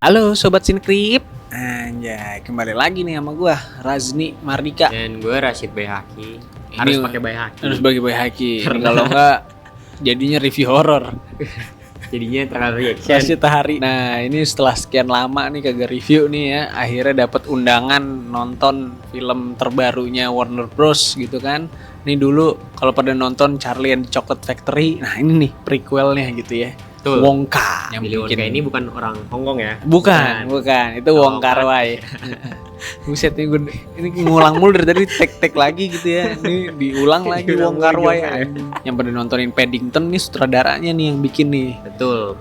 Halo Sobat Sinkrip. Anjay, kembali lagi nih sama gua Razni Mardika. Dan gue Rashid Bayhaqi. Harus pakai Bayhaqi. Harus pakai Bayhaqi. Karena- Kalau enggak jadinya review horor. Jadinya terlalu reaction. Rashid Tahari. Nah, ini setelah sekian lama nih kagak review nih ya, akhirnya dapat undangan nonton film terbarunya Warner Bros gitu kan. Ini dulu kalau pada nonton Charlie and the Chocolate Factory. Nah, ini nih prequelnya gitu ya. Betul. Wonka yang Willy Wonka ini bukan orang Hongkong ya? Bukan. Itu Wong Wonka. Kar-wai. Buset nih gue ini ngulang mulu dari tadi tek lagi gitu ya. Ini diulang lagi Wong Kar-wai. Yang pada nontonin Paddington nih sutradaranya nih yang bikin nih. Betul.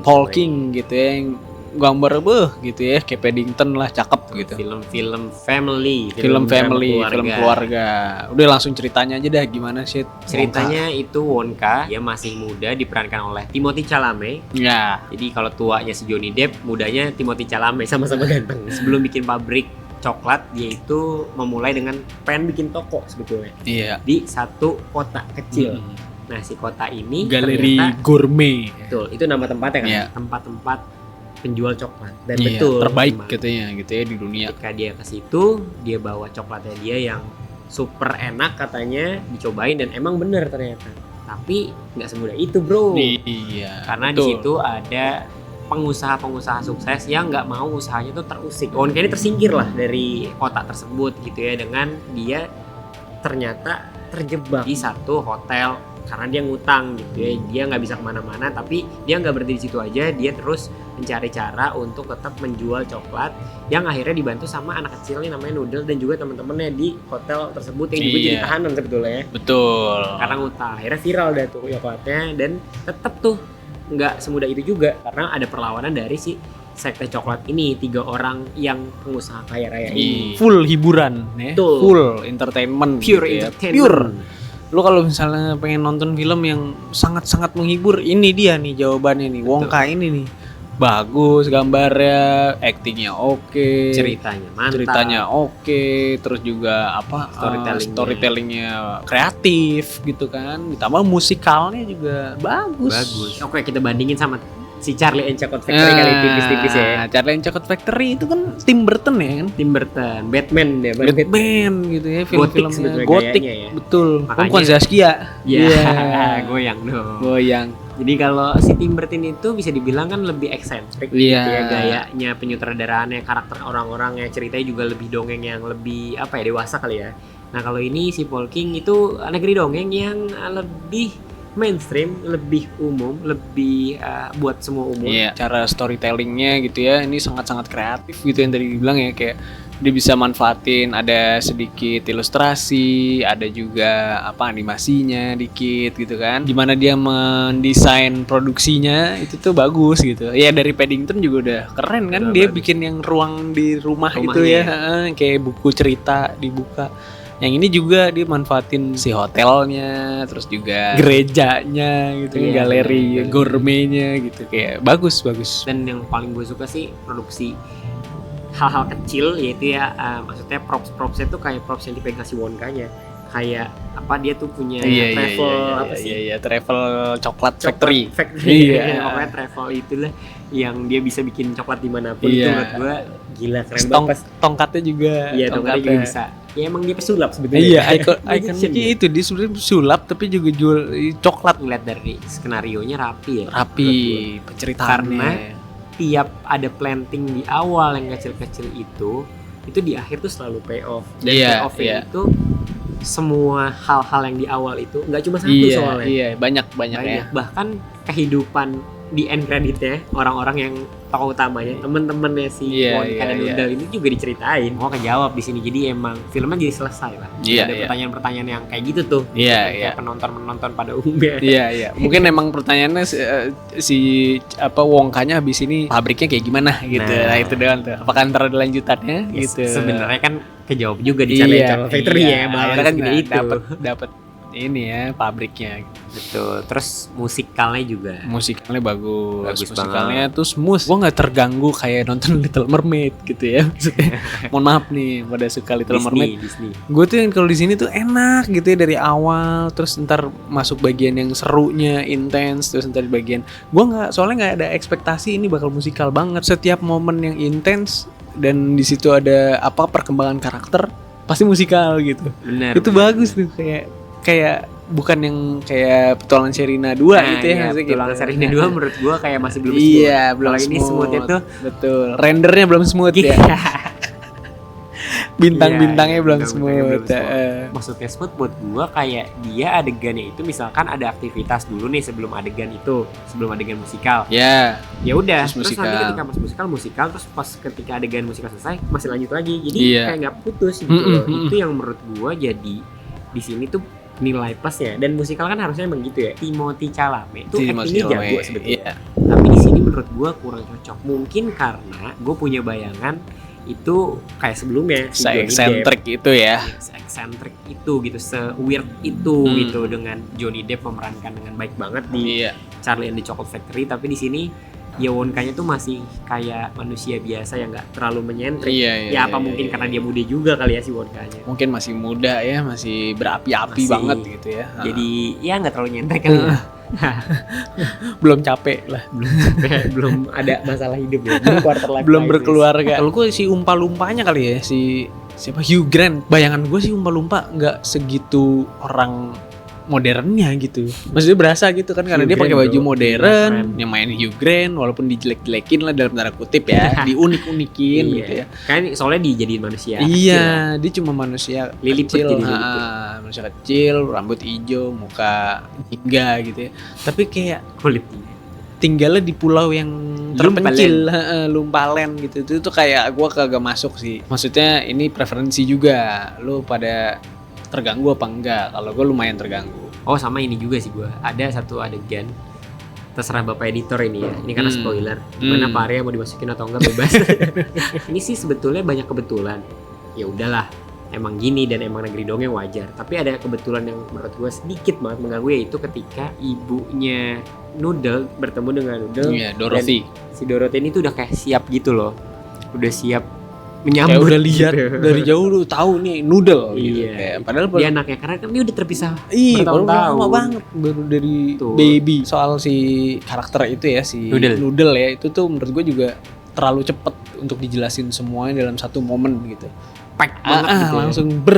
Paul King gitu ya. Yang gambar gitu ya, kayak Paddington lah, cakep gitu. Film family. Film family, drama film keluarga. Udah langsung ceritanya aja dah gimana sih? Ceritanya itu Wonka, dia masih muda diperankan oleh Timothée Chalamet. Ya. Jadi kalau tuanya si Johnny Depp, mudanya Timothée Chalamet, sama-sama ganteng. Sebelum bikin pabrik coklat, dia itu memulai dengan pengen bikin toko sebetulnya Iya. di satu kota kecil. Nah, si kota ini Galeri ternyata, Gourmet. betul, itu nama tempatnya kan, Iya. tempat-tempat penjual coklat. Dan Iya, betul, terbaik memang. katanya gitu ya di dunia. Ketika dia ke situ, dia bawa coklatnya dia yang super enak katanya, dicobain dan emang bener ternyata. Tapi nggak semudah itu, bro. Iya. Karena di betul. situ ada pengusaha-pengusaha sukses yang nggak mau usahanya tuh terusik. Wonka ini tersingkir lah dari kota tersebut gitu ya, dengan dia ternyata terjebak di satu hotel karena dia ngutang gitu ya. Dia nggak bisa kemana-mana, tapi dia nggak berhenti di situ aja. Dia terus mencari cara untuk tetap menjual coklat yang akhirnya dibantu sama anak kecilnya namanya Noodle dan juga teman-temannya di hotel tersebut yang juga Iya. jadi tahanan sebetulnya ya. Betul. Karena ngutang, akhirnya viral dah tuh coklatnya. Dan tetap tuh nggak semudah itu juga, karena ada perlawanan dari si sekte coklat ini, 3 orang yang pengusaha kaya raya ini. Full hiburan ya. Betul. Full entertainment Pure gitu ya. entertainment. Pure. Lu kalau misalnya pengen nonton film yang sangat-sangat menghibur, ini dia nih jawabannya nih. Wonka ini nih. Bagus gambarnya, actingnya oke, Ceritanya mantap. ceritanya oke, terus juga apa storytellingnya kreatif gitu kan, ditambah musikalnya juga bagus. Oke, kita bandingin sama si Charlie and Chocolate Factory kali, tipis-tipis ya. Charlie and Chocolate Factory itu kan Tim Burton ya kan, Tim Burton, Batman dia, Batman gitu ya, film-filmnya sebetulnya gotik, gayanya ya. betul. Makanya- Bukan Zaskia, Iya, goyang dong. goyang. Jadi kalau si Tim Burton itu bisa dibilang kan lebih eksentrik gitu Iya. ya, gayanya, penyutradaraannya, karakter orang-orangnya, ceritanya juga lebih dongeng yang lebih apa ya, dewasa kali ya. Nah, kalau ini si Paul King itu negeri dongeng yang lebih mainstream, lebih umum, lebih buat semua umur. Iya, cara storytellingnya gitu ya, ini sangat-sangat kreatif gitu yang tadi dibilang ya, kayak dia bisa manfaatin ada sedikit ilustrasi, ada juga apa animasinya dikit gitu kan. Gimana dia mendesain produksinya itu tuh bagus gitu. Ya dari Paddington juga udah keren kan, Udah dia bagus. bikin yang ruang di rumah itu Rumahnya ya, kayak buku cerita dibuka. Yang ini juga dia manfaatin si hotelnya, terus juga gerejanya gitu, Iya, galeri bener. gourmetnya gitu, kayak bagus. Dan yang paling gue suka sih produksi hal-hal kecil, yaitu ya maksudnya props-propsnya tuh kayak props yang dipegang si Wonkanya. Kayak apa, dia tuh punya travel apa sih? Iya, travel coklat Coklat factory. Iya. Iya. Pokoknya travel itulah yang dia bisa bikin coklat dimanapun. Iya. Itu menurut gue gila, keren Terus banget. tongkatnya juga. Iya, tongkatnya juga bisa. Ya emang dia pesulap sebetulnya. Iya, Magician ikonnya dia. itu dia sebenarnya sulap tapi juga jual coklat. Ngeliat dari skenarionya rapi ya. Rapi menurut penceritaannya. Karena tiap ada planting di awal yang kecil-kecil itu di akhir tuh selalu pay off. Dan Iya, pay off-nya iya. itu semua hal-hal yang di awal itu nggak cuma satu Iya, soalnya. iya, banyak ya. Bahkan kehidupan di end creditnya orang-orang yang tokoh utamanya, temen-temennya si Iya, Wonka iya, dan iya. Noodle ini juga diceritain. Mau kejawab di sini, jadi emang filmnya jadi selesai lah. Iya, Ada iya. pertanyaan-pertanyaan yang kayak gitu tuh. Iya, Kayak iya. penonton-penonton pada umumnya. Iya. Mungkin emang pertanyaannya si apa Wongkanya habis ini pabriknya kayak gimana gitu. Nah, itu doang tuh. Apakah ntar ada lanjutannya Yes, gitu. sebenarnya kan kejawab juga di Charlie and Chocolate Factory ya, bahwa akhirnya kan segede itu. dapat ini ya pabriknya. Betul. Terus musikalnya juga. Musikalnya bagus, Bagus musikalnya tuh smooth. Gue nggak terganggu kayak nonton Little Mermaid gitu ya. Maksudnya, mohon maaf nih pada suka Little Mermaid. Disney. Gue tuh yang kalau di sini tuh enak gitu ya dari awal, terus ntar masuk bagian yang serunya, intens, terus ntar di bagian gue soalnya nggak ada ekspektasi ini bakal musikal banget. Setiap momen yang intens dan di situ ada perkembangan karakter pasti musikal gitu. Benar. Itu bagus tuh kayak bukan yang kayak Petualangan Sherina 2 gitu ya, iya, maksudnya Petualangan gitu. Sherina 2 menurut gua kayak masih belum smooth. Iya, belum Kalau ini smoothnya tuh betul. Rendernya belum smooth ya. Bintang-bintangnya Iya, belum bintang-bintangnya smooth. belum Maksudnya smooth buat gua kayak dia adegannya itu misalkan ada aktivitas dulu nih sebelum adegan musikal. Ya, Ya udah, Terus terus nanti musikal. ketika musikal terus pas ketika adegan musikal selesai masih lanjut lagi. Jadi Iya. kayak nggak putus gitu loh. Itu yang menurut gua jadi di sini tuh nilai plusnya. Dan musikal kan harusnya emang gitu ya. Timothée Chalamet tuh actingnya jago sebetulnya. Iya. Tapi di sini menurut gua kurang cocok. Mungkin karena gue punya bayangan itu kayak sebelumnya si Johnny Depp. Se-eksentrik itu ya. Se-eksentrik itu gitu, se-weird itu gitu dengan Johnny Depp memerankan dengan baik banget di Iya. Charlie and the Chocolate Factory. Tapi di sini ya Wonka-nya tuh masih kayak manusia biasa yang nggak terlalu menyentrik. Iya, Ya apa mungkin karena dia muda juga kali ya si Wonka-nya. mungkin masih muda ya, masih berapi-api Masih. banget gitu ya. Jadi ya nggak terlalu nyentrik kali ya. belum capek lah, Belum ada masalah hidup ya. Belum quarter life belum crisis. berkeluarga. Kalau gue si umpa-lumpanya kali ya, si siapa, Hugh Grant. Bayangan gue sih umpa-lumpa nggak segitu orang modernnya gitu. Maksudnya berasa gitu kan karena Hugh dia pakai Grant, baju bro. modern, Keren. yang main Hugh Grant walaupun dijelek-jelekin lah dalam tanda kutip ya, diunik-unikin Iya. gitu ya. Kan soalnya dijadiin manusia. kecil. Iya, dia cuma manusia Lilliput kecil, jadi Lilliput. manusia kecil, rambut hijau, muka jingga gitu ya. Tapi kayak Kulitnya. tinggalnya di pulau yang Lumpalen. terpencil, Lumpalen gitu. Itu tuh kayak gua kagak masuk sih. Maksudnya ini preferensi juga. Lu pada terganggu apa enggak? Kalau gua lumayan terganggu. Oh sama ini juga sih gue. Ada satu adegan, terserah bapak editor ini ya. Ini karena spoiler. Gimana Pak Arya mau dimasukin atau enggak bebas. Ini sih sebetulnya banyak kebetulan. Ya udahlah, emang gini dan emang negeri dongeng wajar. Tapi ada kebetulan yang menurut gue sedikit banget mengganggu, yaitu ketika ibunya Noodle bertemu dengan Noodle. Iya, Dorothy. Si Dorothy ini tuh udah kayak siap gitu loh. Udah siap Kayak menyambut. udah lihat gitu. dari jauh lu tahu nih Noodle gitu. Iya. Kayak, padahal Dia anaknya karena kan dia udah terpisah. baru lama bertahun-tahun. banget, baru dari Tuh. baby. Soal si karakter itu ya, si Noodle. ya, itu tuh menurut gue juga terlalu cepet untuk dijelasin semuanya dalam satu momen gitu. Pack banget gitu ya. Langsung ber.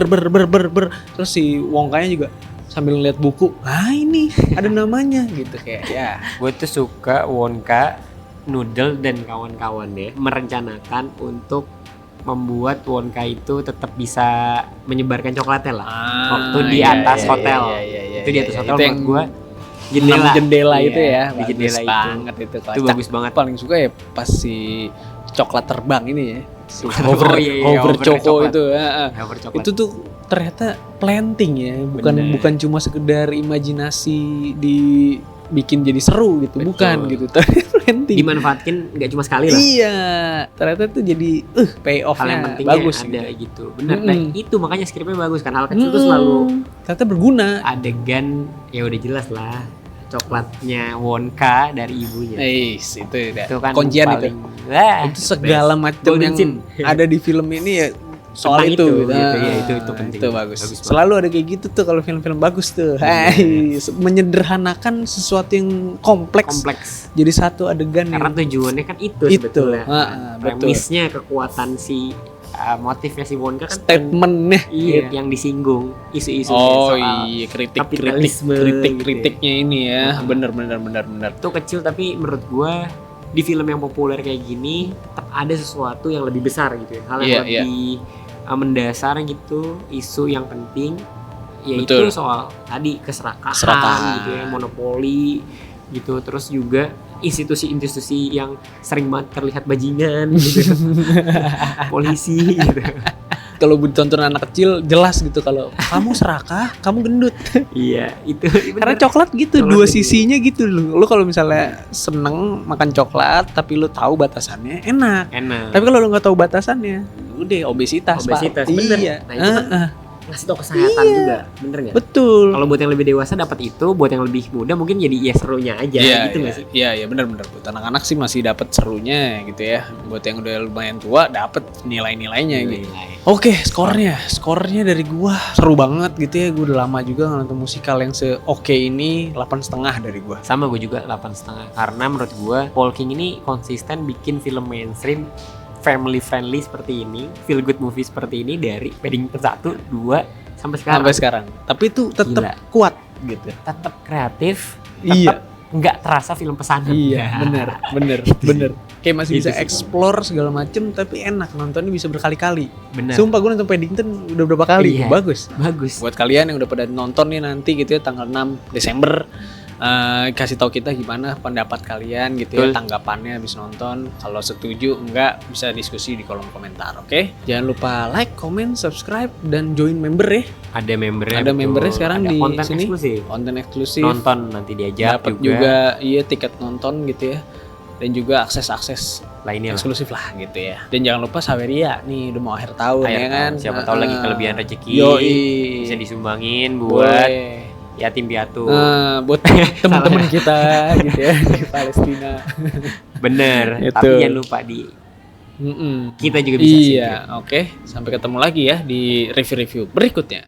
Terus si Wongkanya juga sambil ngeliat buku, ini ada namanya gitu kayak ya. Gue tuh suka Wonka, Noodle dan kawan-kawannya merencanakan untuk membuat Wonka itu tetap bisa menyebarkan coklatnya lah. Waktu di atas hotel. Itu di atas hotel yang menurut gue jendela Iya, itu ya, di bagus jendela itu. banget itu. Itu bagus banget. Paling suka ya pas si coklat terbang ini ya, si Oh, hover hover choco coklat. itu. Cover coklat. Itu tuh ternyata planting ya, Bener. bukan cuma sekedar imajinasi dibikin jadi seru gitu, Betul. bukan gitu. Ternyata planting. dimanfaatkan nggak cuma sekali lah. Iya, ternyata tuh jadi Hal yang payoff-nya pentingnya bagus ada gitu. gitu. Benar. Nah, Mm-mm. itu makanya skripnya bagus kan. Hal kecil tuh selalu ternyata berguna. adegan ya udah jelas lah. Coklatnya Wonka dari ibunya. Itu udah Itu kan kuncian itu. paling, wah, Itu segala macam Golden yang scene. ada di film ini ya soal Tentang itu, itu, gitu. gitu, ya, itu penting. Itu bagus. Bagus banget. Selalu ada kayak gitu tuh kalau film-film bagus tuh. Menyederhanakan sesuatu yang kompleks jadi satu adegan Karena yang tujuannya kan itu Itu. sebetulnya. Betul. Premisnya kekuatan si motifnya si Wonka kan statementnya. iya, yang disinggung isu-isu Oh soal iya, kapitalisme gitu ya. kritiknya ini ya. Bener. itu kecil, tapi menurut gua di film yang populer kayak gini tetap ada sesuatu yang lebih besar gitu ya. Hal yang Iya, lebih mendasar gitu, isu yang penting yaitu Betul. soal tadi keserakahan Keserakahan. gitu ya, monopoli gitu, terus juga institusi-institusi yang sering banget terlihat bajingan gitu. Polisi gitu. Kalau ditonton anak kecil jelas gitu kalau kamu serakah, kamu gendut. Iya, itu Karena coklat gitu, Coklat dua gitu. sisinya gitu loh. Lu kalau misalnya seneng makan coklat tapi lu tahu batasannya, enak. enak. Tapi kalau lu nggak tahu batasannya, udah obesitas, Obesitas, Pak. bener. Iya. Nah, itu kan ngasih tau kesehatan juga, bener nggak? Betul. Kalau buat yang lebih dewasa dapat itu, buat yang lebih muda mungkin jadi ya serunya aja gitu nggak sih? Iya benar-benar. Buat anak-anak sih masih dapat serunya gitu ya. Buat yang udah lumayan tua dapat nilai-nilainya gitu. Oke, skornya dari gua seru banget gitu ya. Gua udah lama juga nonton musikal yang se-oke ini, 8,5 dari gua. Sama gue juga 8,5 karena menurut gue Paul King ini konsisten bikin film mainstream family friendly seperti ini, feel good movie seperti ini dari Paddington 1, 2 sampai sekarang. Tapi itu tetap Gila. kuat gitu. Tetap kreatif, Iya. tetap nggak terasa film pesanan. Iya, bener. Kayak masih Gitu bisa sih. explore segala macem, tapi enak nontonnya bisa berkali-kali. Bener. Sumpah gue nonton Paddington udah berapa kali, Iya. bagus. Bagus. Buat kalian yang udah pada nonton nih nanti gitu ya tanggal 6 Desember, kasih tahu kita gimana pendapat kalian gitu ya, Betul. tanggapannya habis nonton. Kalau setuju enggak bisa diskusi di kolom komentar, oke? Jangan lupa like, comment, subscribe dan join member ya. Ada membernya. Ada betul. membernya sekarang Ada di konten sini. eksklusif. Konten eksklusif. Nonton nanti diajak Dapat juga iya tiket nonton gitu ya. Dan juga akses lainnya lah. eksklusif lah gitu ya. Dan jangan lupa Saweria nih udah mau akhir tahun Akhir ya tahun. kan. Siapa tahu lagi kelebihan rezeki. Yoi. Bisa disumbangin buat Boleh. yatim piatu. Buat teman-teman kita gitu ya di Palestina. Bener. Itu. Tapi jangan lupa kita juga bisa Iya, oke. Sampai ketemu lagi ya di review-review berikutnya.